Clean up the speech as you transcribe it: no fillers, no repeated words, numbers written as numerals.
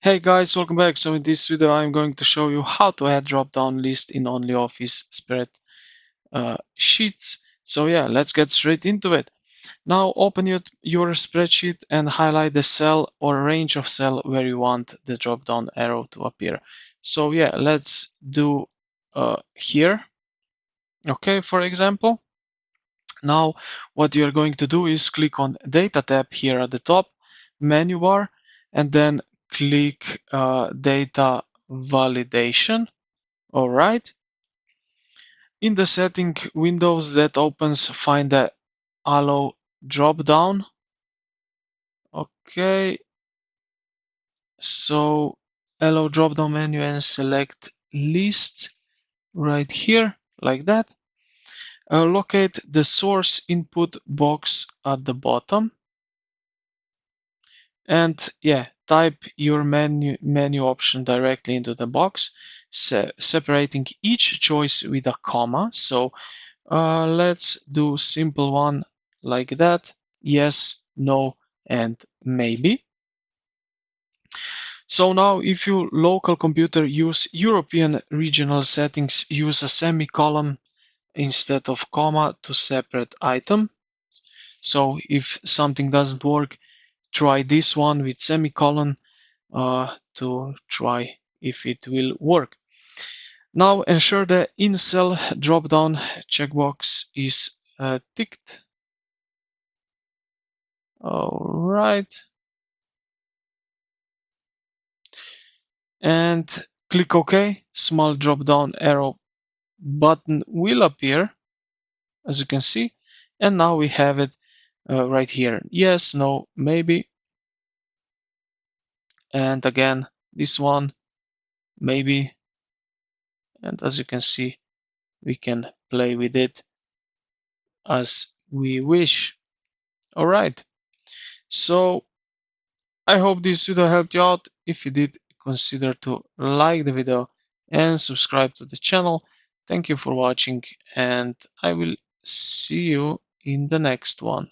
Hey guys, welcome back. So in this video I'm going to show you how to add drop-down list in OnlyOffice Spreadsheets. So yeah, let's get straight into it. Now open your spreadsheet and highlight the cell or range of cell where you want the drop-down arrow to appear. So yeah, let's do here. Okay, for example. Now what you're going to do is click on Data tab here at the top, menu bar, and then click Data Validation. All right. In the setting windows that opens, find the Allow drop-down. Okay, so Allow drop-down menu and select List right here, like that. Locate the source input box at the bottom. And yeah, type your menu option directly into the box, separating each choice with a comma. So let's do simple one like that: yes, no, and maybe. So now if your local computer use European regional settings, use a semicolon instead of comma to separate item. So if something doesn't work, try this one with semicolon to try if it will work. Now ensure the in cell drop-down checkbox is ticked. All right. And click OK. Small drop-down arrow button will appear, as you can see. And now we have it right here. Yes, no, maybe. And again, this one, maybe. And as you can see, we can play with it as we wish. All right. So I hope this video helped you out. If you did, consider to like the video and subscribe to the channel. Thank you for watching, and I will see you in the next one.